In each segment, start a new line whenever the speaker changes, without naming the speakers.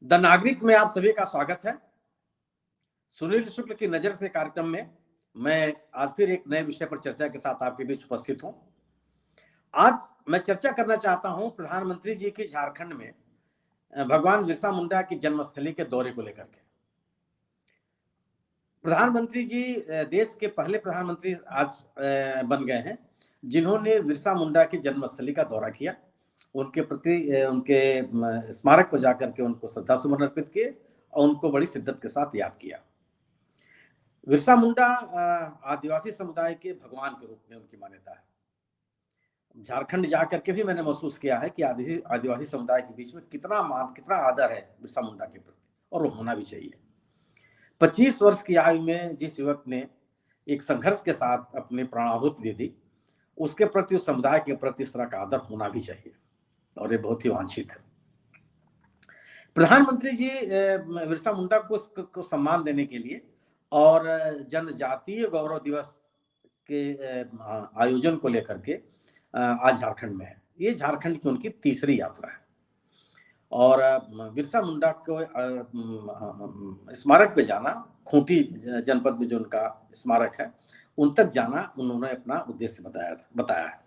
The नागरिक में आप सभी का स्वागत है। सुनील शुक्ल की नजर से कार्यक्रम में मैं आज फिर एक नए विषय पर चर्चा के साथ आपके बीच उपस्थित हूं। आज मैं चर्चा करना चाहता हूं प्रधानमंत्री जी की झारखंड में भगवान बिरसा मुंडा की जन्मस्थली के दौरे को लेकर के। प्रधानमंत्री जी देश के पहले प्रधानमंत्री आज बन गए हैं जिन्होंने बिरसा मुंडा की जन्मस्थली का दौरा किया, उनके प्रति उनके स्मारक पर जाकर के उनको श्रद्धासुमन अर्पित किए और उनको बड़ी शिद्दत के साथ याद किया। बिरसा मुंडा आदिवासी समुदाय के भगवान के रूप में उनकी मान्यता है। झारखंड जाकर के भी मैंने महसूस किया है कि आदिवासी समुदाय के बीच में कितना मान, कितना आदर है बिरसा मुंडा के प्रति, और वो होना भी चाहिए। 25 वर्ष की आयु में जिस युवक ने एक संघर्ष के साथ अपनी प्राणाहुति दे दी, उसके प्रति, उस समुदाय के प्रति इस तरह का आदर होना भी चाहिए और ये बहुत ही वांछित है। प्रधानमंत्री जी बिरसा मुंडा को सम्मान देने के लिए और जनजातीय गौरव दिवस के आयोजन को लेकर के आज झारखंड में है। ये झारखंड की उनकी तीसरी यात्रा है और बिरसा मुंडा को स्मारक पे जाना, खूंटी जनपद में जो उनका स्मारक है उन तक जाना उन्होंने अपना उद्देश्य बताया है।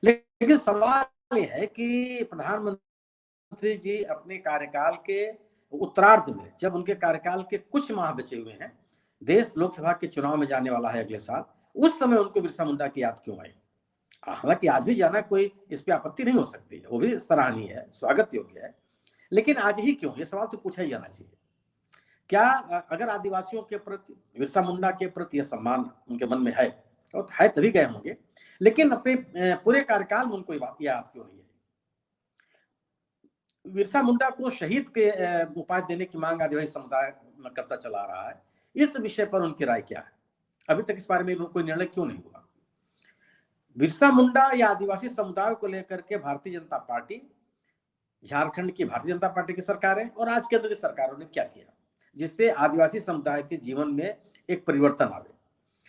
लेकिन सवाल ये है कि प्रधानमंत्री जी अपने कार्यकाल के उत्तरार्ध में, जब उनके कार्यकाल के कुछ माह बचे हुए हैं, देश लोकसभा के चुनाव में जाने वाला है अगले साल, उस समय उनको बिरसा मुंडा की याद क्यों आई? हालांकि आज भी जाना कोई इस पे आपत्ति नहीं हो सकती है, वो भी सराहनीय है, स्वागत योग्य है, लेकिन आज ही क्यों? ये सवाल तो पूछा ही जाना चाहिए। क्या अगर आदिवासियों के प्रति, बिरसा मुंडा के प्रति यह सम्मान उनके मन में है, तो है तभी गए होंगे, लेकिन अपने पूरे कार्यकाल में उनको याद क्यों नहीं है? बिरसा मुंडा को शहीद के उपाधि देने की मांग आदिवासी समुदाय करता चला रहा है। इस विषय पर उनकी राय क्या है? अभी तक इस बारे में कोई निर्णय क्यों नहीं हुआ? बिरसा मुंडा या आदिवासी समुदाय को लेकर के भारतीय जनता पार्टी, झारखंड की भारतीय जनता पार्टी की सरकार है और आज केंद्र की सरकारों ने क्या किया जिससे आदिवासी समुदाय के जीवन में एक परिवर्तन आवे,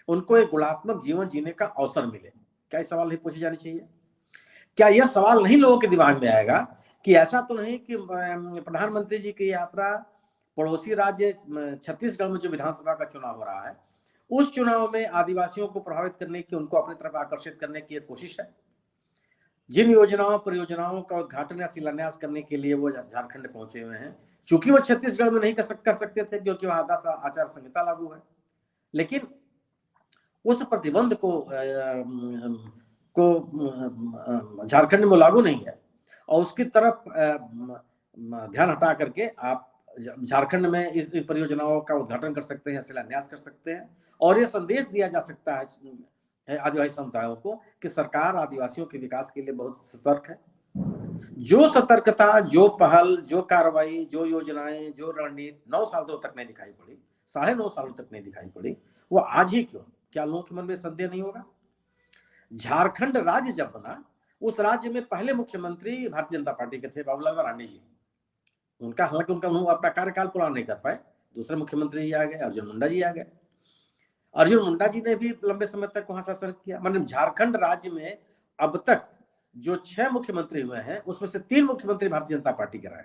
उनको एक गुणात्मक जीवन जीने का अवसर मिले? क्या ये सवाल नहीं पूछे जाने चाहिए? क्या यह सवाल नहीं लोगों के दिमाग में आएगा कि ऐसा तो नहीं कि प्रधानमंत्री जी की यात्रा पड़ोसी राज्य छत्तीसगढ़ में जो विधानसभा का चुनाव हो रहा है, उस चुनाव में आदिवासियों को प्रभावित करने की, उनको अपनी तरफ आकर्षित करने की एक कोशिश है? जिन योजनाओं परियोजनाओं का उद्घाटन या शिलान्यास करने के लिए वो झारखंड पहुंचे हुए हैं, चूंकि वो छत्तीसगढ़ में नहीं कर सकते थे क्योंकि वहां आदर्श आचार संहिता लागू है, लेकिन उस प्रतिबंध को झारखंड में लागू नहीं है और उसकी तरफ ध्यान हटा करके आप झारखंड में इस परियोजनाओं का उद्घाटन कर सकते हैं, शिलान्यास कर सकते हैं और ये संदेश दिया जा सकता है आदिवासी समुदायों को कि सरकार आदिवासियों के विकास के लिए बहुत सतर्क है। जो सतर्कता, जो पहल, जो कार्रवाई, जो योजनाएं, जो रणनीति 9 सालों तक नहीं दिखाई पड़ी, 9.5 सालों तक नहीं दिखाई पड़ी, वो आज ही क्यों? क्या लोगों के मन में संदेह नहीं होगा? झारखंड राज्य जब बना, उस राज्य में पहले मुख्यमंत्री भारतीय जनता पार्टी के थे बाबूलाल मरांडी जी। उनका हालांकि उन्होंने अपना कार्यकाल पूरा नहीं कर पाए, दूसरे मुख्यमंत्री जी आ गए, अर्जुन मुंडा जी आ गए। अर्जुन मुंडा जी ने भी लंबे समय तक वहां शासन किया। मतलब झारखंड राज्य में अब तक जो 6 मुख्यमंत्री हुए हैं उसमें से 3 मुख्यमंत्री भारतीय जनता पार्टी के रहे।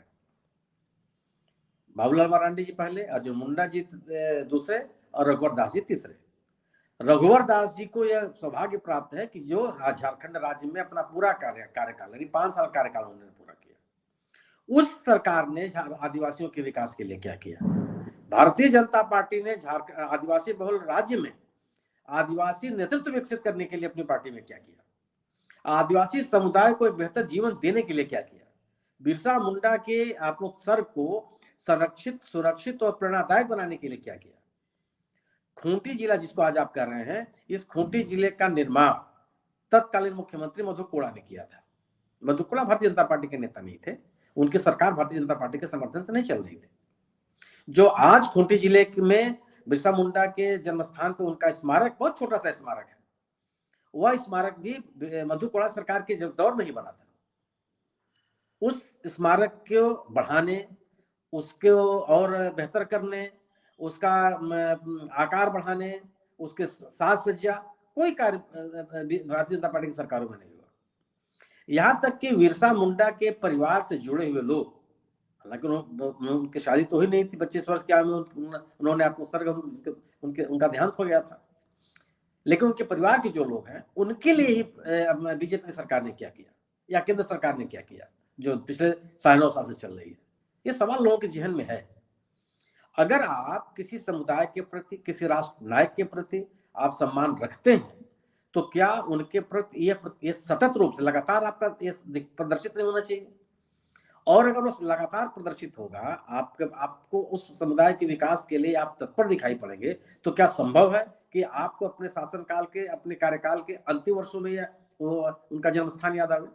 बाबूलाल मरांडी जी पहले, अर्जुन मुंडा जी दूसरे और रघुवर दास जी तीसरे। रघुवर दास जी को यह सौभाग्य प्राप्त है कि जो झारखंड राज्य में अपना पूरा कार्यकाल यानी 5 साल कार्यकाल उन्होंने पूरा किया। उस सरकार ने आदिवासियों के विकास के लिए क्या किया? भारतीय जनता पार्टी ने आदिवासी बहुल राज्य में आदिवासी नेतृत्व विकसित करने के लिए अपनी पार्टी में क्या किया? आदिवासी समुदाय को एक बेहतर जीवन देने के लिए क्या किया? बिरसा मुंडा के आत्मोत्सर्ग को संरक्षित, सुरक्षित और प्रेरणादायक बनाने के लिए क्या किया? खूंटी जिला जिसको आज आप कर रहे हैं, इस खूंटी जिले का निर्माण तत्कालीन मुख्यमंत्री मधु कोड़ा ने किया था। मधु कोड़ा भारतीय जनता पार्टी के नेता नहीं थे, उनकी सरकार भारतीय जनता पार्टी के समर्थन से नहीं चल रही थी। जो आज खूंटी जिले में बिरसा मुंडा के जन्मस्थान पर उनका स्मारक, बहुत छोटा सा स्मारक है, वह स्मारक भी मधु कोड़ा सरकार के दौर में ही बना था। उस स्मारक को बढ़ाने, उसको और बेहतर करने, उसका आकार बढ़ाने, उसके साज सज्जा, कोई कार्य भारतीय जनता पार्टी की सरकारों में नहीं हुआ। यहां तक कि बिरसा मुंडा के परिवार से जुड़े हुए लोग हालांकि उनकी शादी तो ही नहीं थी, 25 वर्ष की आयु में उन्होंने आत्मोत्सर्ग, उनका देहांत हो गया था। लेकिन उनके परिवार के जो लोग हैं उनके लिए ही बीजेपी की सरकार ने क्या किया या केंद्र सरकार ने क्या किया जो पिछले 9.5 साल से चल रही है, ये सवाल लोगों के जहन में है। अगर आप किसी समुदाय के प्रति, किसी राष्ट्र नायक के प्रति आप सम्मान रखते हैं, तो क्या उनके प्रति ये सतत रूप से लगातार आपका ये प्रदर्शित नहीं होना चाहिए? और अगर वो लगातार प्रदर्शित होगा, आपको उस समुदाय के विकास के लिए आप तत्पर दिखाई पड़ेंगे, तो क्या संभव है कि आपको अपने शासनकाल के, अपने कार्यकाल के अंतिम वर्षों में या उनका जन्म स्थान याद आवे?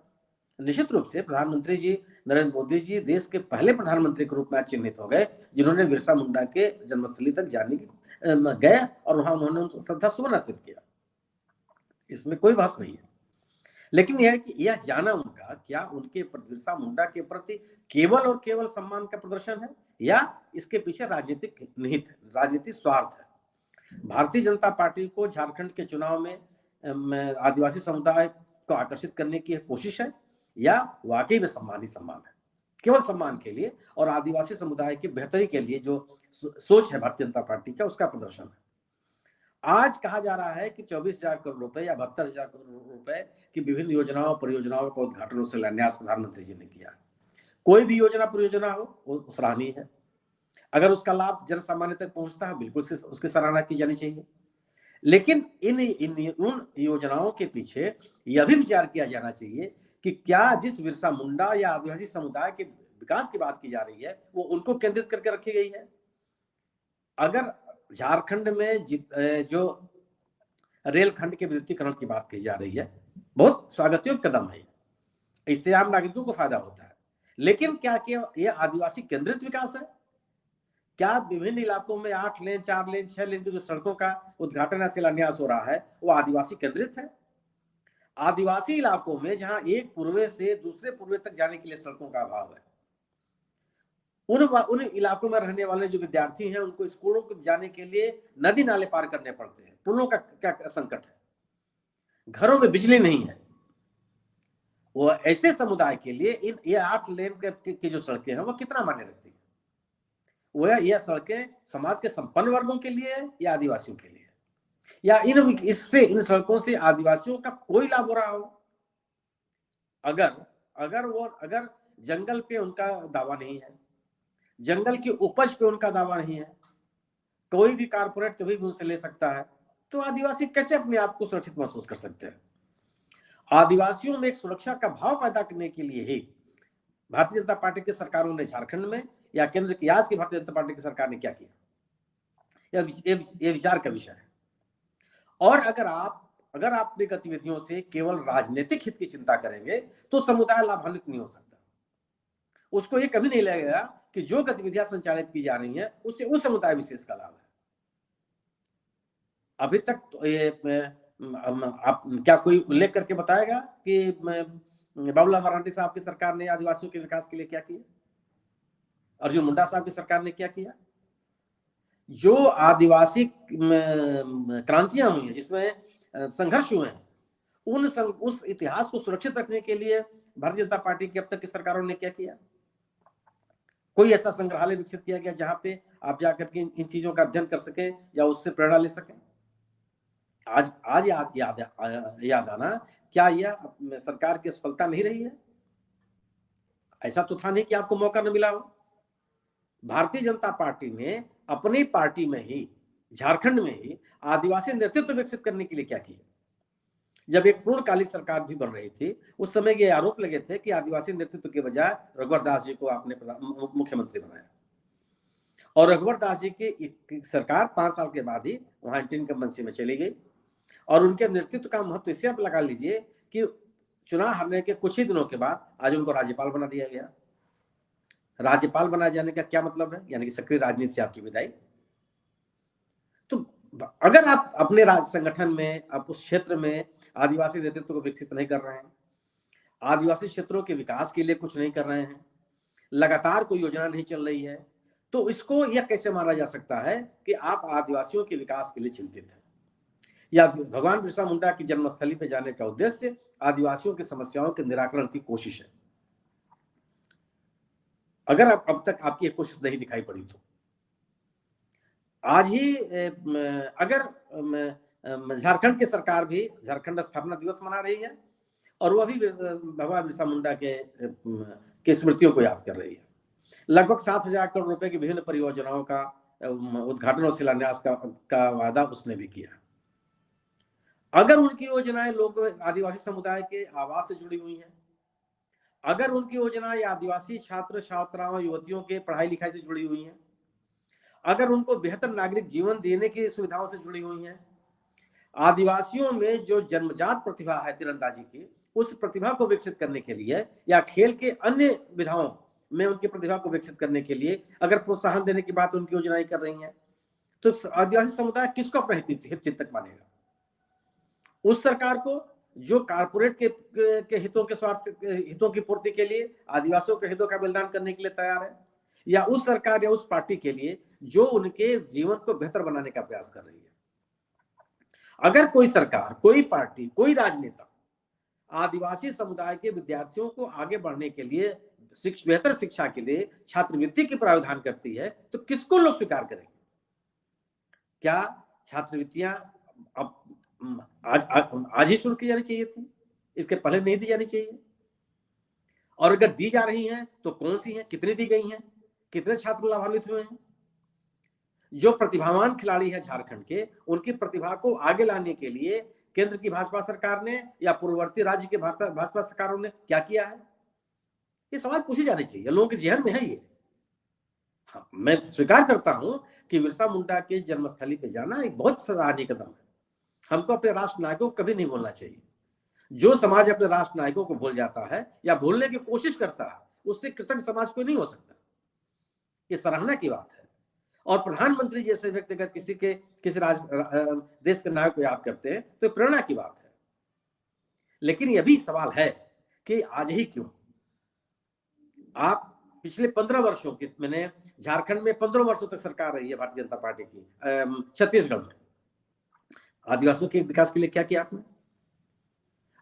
निश्चित रूप से प्रधानमंत्री जी नरेंद्र मोदी जी देश के पहले प्रधानमंत्री के रूप में चिन्हित हो गए, जिन्होंने बिरसा मुंडा के जन्मस्थली तक जाने की गए और वहां उन्होंने श्रद्धा सुमन अर्पित किया। इसमें कोई बहस नहीं है। लेकिन यह है कि यह जाना उनका क्या उनके बिरसा मुंडा के प्रति केवल और केवल सम्मान का प्रदर्शन है, या इसके पीछे राजनीतिक निहित है, राजनीतिक स्वार्थ है? भारतीय जनता पार्टी को झारखंड के चुनाव में आदिवासी समुदाय को आकर्षित करने की कोशिश है, या वाकई में सम्मान ही सम्मान है, केवल सम्मान के लिए और आदिवासी समुदाय की बेहतरी के लिए जो सोच है भारतीय जनता पार्टी का, उसका प्रदर्शन है? आज कहा जा रहा है कि 24,000 करोड़ रुपए या 72,000 करोड़ रुपए की विभिन्न योजनाओं परियोजनाओं का उद्घाटन और शिलान्यास प्रधानमंत्री जी ने किया। कोई भी योजना परियोजना हो वो सराहनीय है, अगर उसका लाभ जन सामान्य तक पहुंचता है बिल्कुल उसकी सराहना की जानी चाहिए। लेकिन उन योजनाओं के पीछे यह भी विचार किया जाना चाहिए कि क्या जिस बिरसा मुंडा या आदिवासी समुदाय के विकास की बात की जा रही है वो उनको केंद्रित करके रखी गई है? अगर झारखंड में जो रेलखंड के विद्युतीकरण की बात की जा रही है, बहुत स्वागत योग्य कदम है, इससे आम नागरिकों को फायदा होता है, लेकिन क्या यह आदिवासी केंद्रित विकास है? क्या विभिन्न इलाकों में 8 लेन 4 लेन 6 लेन की जो सड़कों का उद्घाटन या शिलान्यास हो रहा है वो आदिवासी केंद्रित है? आदिवासी इलाकों में जहां एक पूर्वे से दूसरे पूर्वे तक जाने के लिए सड़कों का अभाव है, उन इलाकों में रहने वाले जो विद्यार्थी हैं उनको स्कूलों को जाने के लिए नदी नाले पार करने पड़ते हैं, पुलों का क्या संकट है, घरों में बिजली नहीं है। वो ऐसे समुदाय के लिए ये 8 लेन की जो सड़कें हैं वो कितना मायने रखती है? वो यह सड़कें समाज के संपन्न वर्गों के लिए या आदिवासियों के लिए, या इन सड़कों से आदिवासियों का कोई लाभ हो रहा हो? अगर जंगल पे उनका दावा नहीं है, जंगल की उपज पे उनका दावा नहीं है, कोई भी कारपोरेट कभी भी उनसे ले सकता है, तो आदिवासी कैसे अपने आप को सुरक्षित महसूस कर सकते हैं? आदिवासियों में एक सुरक्षा का भाव पैदा करने के लिए ही भारतीय जनता पार्टी की सरकारों ने झारखंड में या केंद्र की आज की भारतीय जनता पार्टी की सरकार ने क्या किया, यह विचार का विषय है। और अगर आप अपनी गतिविधियों से केवल राजनीतिक हित की चिंता करेंगे तो समुदाय लाभान्वित नहीं हो सकता। उसको ये कभी नहीं लगेगा कि जो गतिविधियां संचालित की जा रही हैं उससे उस समुदाय विशेष का लाभ है। अभी तक तो ये आप क्या कोई उल्लेख करके बताएगा कि बाबूलाल मरांडी साहब की सरकार ने आदिवासियों के विकास के लिए क्या किया, अर्जुन मुंडा साहब की सरकार ने क्या किया? जो आदिवासी क्रांतियां हुई हैं, जिसमें संघर्ष हुए हैं, उस इतिहास को सुरक्षित रखने के लिए भारतीय जनता पार्टी की अब तक की सरकारों ने क्या किया? कोई ऐसा संग्रहालय विकसित किया गया जहां पे आप जाकर के इन चीजों का अध्ययन कर सके या उससे प्रेरणा ले सके? आज याद आना क्या यह सरकार की सफलता नहीं रही है? ऐसा तो था नहीं कि आपको मौका न मिला हो। भारतीय जनता पार्टी ने अपनी पार्टी में ही, झारखंड में ही आदिवासी नेतृत्व विकसित करने के लिए क्या किया? जब एक पूर्णकालिक सरकार भी बन रही थी उस समय ये आरोप लगे थे कि आदिवासी नेतृत्व के बजाय रघुवर दास जी को आपने मुख्यमंत्री बनाया, और रघुवर दास जी की सरकार 5 साल के बाद ही वहां एंटी इनकम्बेंसी में चली गई, और उनके नेतृत्व का महत्व इससे आप लगा लीजिए कि चुनाव हारने के कुछ ही दिनों के बाद आज उनको राज्यपाल बना दिया गया। राज्यपाल बनाए जाने का क्या मतलब है? यानी कि सक्रिय राजनीति से आपकी विदाई। तो अगर आप अपने राज्य संगठन में, आप उस क्षेत्र में आदिवासी नेतृत्व को विकसित नहीं कर रहे हैं, आदिवासी क्षेत्रों के विकास के लिए कुछ नहीं कर रहे हैं, लगातार कोई योजना नहीं चल रही है, तो इसको यह कैसे माना जा सकता है कि आप आदिवासियों के विकास के लिए चिंतित हैं, या भगवान बिरसा मुंडा की जन्मस्थली पर जाने का उद्देश्य आदिवासियों की समस्याओं के निराकरण की कोशिश है? अगर अब तक आपकी एक कोशिश नहीं दिखाई पड़ी तो आज ही अगर झारखंड की सरकार भी झारखंड स्थापना दिवस मना रही है और वो भी भगवान बिरसा मुंडा के स्मृतियों को याद कर रही है। लगभग 7,000 करोड़ रुपए की विभिन्न परियोजनाओं का उद्घाटन और शिलान्यास का वादा उसने भी किया। अगर उनकी योजनाएं लोग आदिवासी समुदाय के आवास से जुड़ी हुई हैं, अगर उनकी योजनाएं आदिवासी छात्र छात्राओं युवतियों के पढ़ाई लिखाई से जुड़ी हुई हैं, अगर उनको बेहतर नागरिक जीवन देने की सुविधाओं से जुड़ी हुई हैं, आदिवासियों में जो जन्मजात प्रतिभा है तीरंदाजी की, उस प्रतिभा को विकसित करने के लिए या खेल के अन्य विधाओं में उनकी प्रतिभा को विकसित करने के लिए अगर प्रोत्साहन देने की बात उनकी योजनाएं कर रही हैं, तो आदिवासी समुदाय किसको अपना हित चिंतक मानेगा? उस सरकार को जो कारपोरेट के हितों के स्वार्थ हितों की पूर्ति के लिए आदिवासियों के हितों का बलिदान करने के लिए तैयार है, या उस सरकार या उस पार्टी के लिए जो उनके जीवन को बेहतर बनाने का प्रयास कर रही है? अगर कोई सरकार, कोई पार्टी, कोई राजनेता आदिवासी समुदाय के विद्यार्थियों को आगे बढ़ने के लिए बेहतर शिक्षा के लिए छात्रवृत्ति की प्रावधान करती है, तो किसको लोग स्वीकार करेंगे? क्या छात्रवृत्तियां अब आज ही शुरू की जानी चाहिए थी? इसके पहले नहीं दी जानी चाहिए? और अगर दी जा रही हैं तो कौन सी हैं, कितनी दी गई हैं, कितने छात्र लाभान्वित हुए हैं? जो प्रतिभावान खिलाड़ी हैं झारखंड के, उनकी प्रतिभा को आगे लाने के लिए केंद्र की भाजपा सरकार ने या पूर्ववर्ती राज्य के भाजपा सरकारों ने क्या किया है? ये सवाल पूछे जाने चाहिए, लोगों के जेहन में है ये। हाँ, मैं स्वीकार करता हूं कि बिरसा मुंडा के जन्मस्थली पे जाना एक बहुत सराहनीय कदम है। हमको अपने राष्ट्र नायकों को कभी नहीं भूलना चाहिए। जो समाज अपने राष्ट्र नायकों को भूल जाता है या भूलने की कोशिश करता है, उससे कृतज्ञ समाज कोई नहीं हो सकता। ये सराहना की बात है। और प्रधानमंत्री जैसे व्यक्ति अगर किसी देश के नायक को याद करते हैं तो प्रेरणा की बात है। लेकिन यह भी सवाल है कि आज ही क्यों? आप पिछले 15 वर्षों की, मैंने झारखंड में 15 वर्षों तक सरकार रही है भारतीय जनता पार्टी की, छत्तीसगढ़ में आदिवासियों के विकास के लिए क्या किया आपने?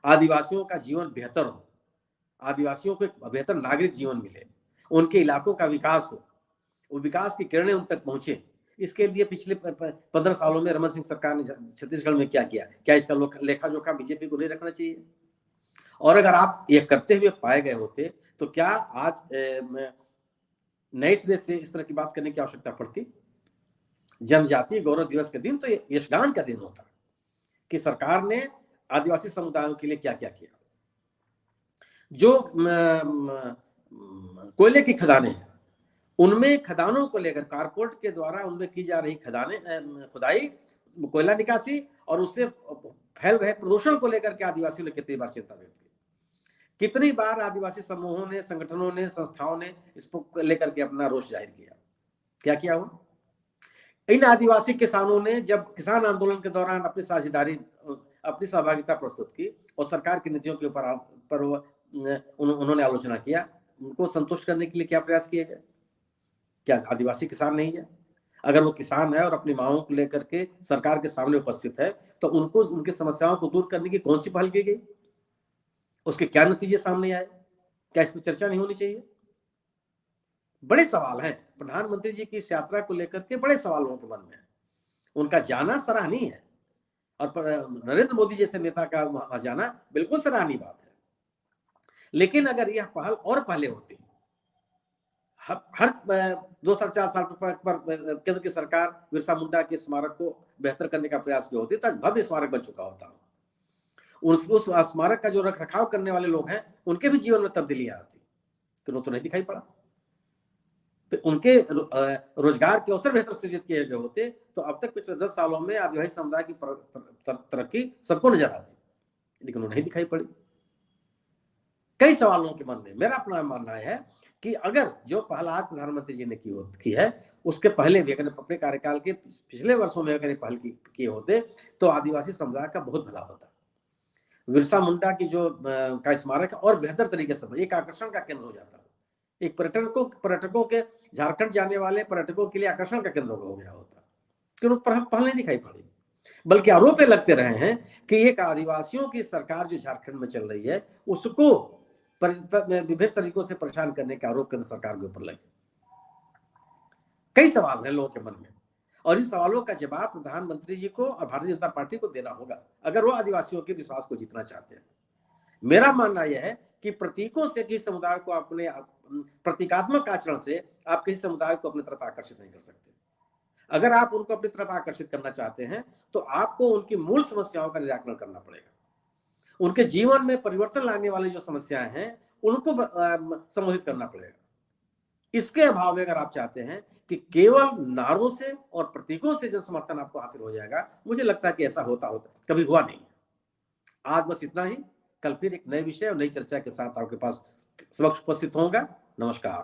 आदिवासियों का जीवन बेहतर हो, आदिवासियों को एक बेहतर नागरिक जीवन मिले, उनके इलाकों का विकास हो, वो विकास की किरणें उन तक पहुंचे, इसके लिए पिछले 15 सालों में रमन सिंह सरकार ने छत्तीसगढ़ में क्या किया? क्या इसका लेखा जोखा बीजेपी को नहीं रखना चाहिए? और अगर आप ये करते हुए पाए गए होते तो क्या आज नए सिरे से इस तरह की बात करने की आवश्यकता पड़ती? जनजातीय गौरव दिवस के दिन तो यशगान का दिन होता कि सरकार ने आदिवासी समुदायों के लिए क्या क्या किया। जो कोयले की खदानें हैं, उनमें खदानों को लेकर कारपोरेट के द्वारा उनमें की जा रही खुदाई, कोयला निकासी और उससे फैल रहे प्रदूषण को लेकर के आदिवासियों ने कितनी बार चिंता व्यक्त की? कितनी बार आदिवासी समूहों ने, संगठनों ने, संस्थाओं ने इसको लेकर के अपना रोष जाहिर किया? क्या किया हो? इन आदिवासी किसानों ने जब किसान आंदोलन के दौरान अपनी साझेदारी, अपनी सहभागिता प्रस्तुत की और सरकार की नीतियों के ऊपर उन्होंने आलोचना किया, उनको संतुष्ट करने के लिए क्या प्रयास किए गए? क्या आदिवासी किसान नहीं है? अगर वो किसान है और अपनी मांगों को लेकर के सरकार के सामने उपस्थित है तो उनको उनकी समस्याओं को दूर करने की कौन सी पहल की गई? उसके क्या नतीजे सामने आए? क्या इस पर चर्चा नहीं होनी चाहिए? बड़े सवाल हैं प्रधानमंत्री जी की इस यात्रा को लेकर के, बड़े सवाल लोगों के मन में है। उनका जाना सराहनीय है और नरेंद्र मोदी जैसे नेता का वहां जाना बिल्कुल सराहनीय बात है। लेकिन अगर यह पहल और पहले होती, हर 2 साल 4 साल पर केंद्र की सरकार बिरसा मुंडा के स्मारक को बेहतर करने का प्रयास किया होती, तो भव्य स्मारक बन चुका होता। उस स्मारक का जो रख रखाव करने वाले लोग हैं उनके भी जीवन में तब्दीली आती, तो नहीं दिखाई पड़ा। तो उनके रोजगार के अवसर बेहतर सृजित किए गए होते तो अब तक पिछले 10 सालों में आदिवासी समुदाय की तरक्की सबको नजर आती, लेकिन वो नहीं दिखाई पड़ी। कई सवालों के मन में मेरा अपना मानना है कि अगर जो पहल आज प्रधानमंत्री जी ने की है, उसके पहले भी अगर अपने कार्यकाल के पिछले वर्षों में अगर पहल किए होते तो आदिवासी समुदाय का बहुत भला होता। बिरसा मुंडा की जो का स्मारक और बेहतर तरीके से एक आकर्षण का केंद्र हो जाता, एक पर्यटकों के झारखंड जाने वाले पर्यटकों के लिए आकर्षण का केंद्र हो गया होता। क्यों पहल नहीं दिखाई पड़ी? बल्कि आरोप लगते रहे हैं कि एक आदिवासियों की सरकार जो झारखंड में चल रही है उसको विभिन्न तरीकों से परेशान करने के आरोप केंद्र सरकार के ऊपर लगे। कई सवाल हैं लोगों के मन में और इन सवालों का जवाब प्रधानमंत्री जी को और भारतीय जनता पार्टी को देना होगा अगर वो आदिवासियों के विश्वास को जीतना चाहते हैं। मेरा मानना यह है कि प्रतीकों से किसी समुदाय को अपने प्रतीकात्मक आचरण से आप किसी समुदाय को अपनी तरफ आकर्षित नहीं कर सकते। अगर आप उनको अपनी तरफ आकर्षित करना चाहते हैं तो आपको उनकी मूल समस्याओं का निराकरण करना पड़ेगा। उनके जीवन में परिवर्तन लाने वाली जो समस्याएं हैं उनको संबोधित करना पड़ेगा। इसके अभाव में अगर आप चाहते हैं कि केवल नारों से और प्रतीकों से जन समर्थन आपको हासिल हो जाएगा, मुझे लगता है कि ऐसा होता कभी हुआ नहीं। आज बस इतना ही। कल फिर एक नए विषय और नई चर्चा के साथ आपके पास समक्ष उपस्थित होऊंगा। नमस्कार।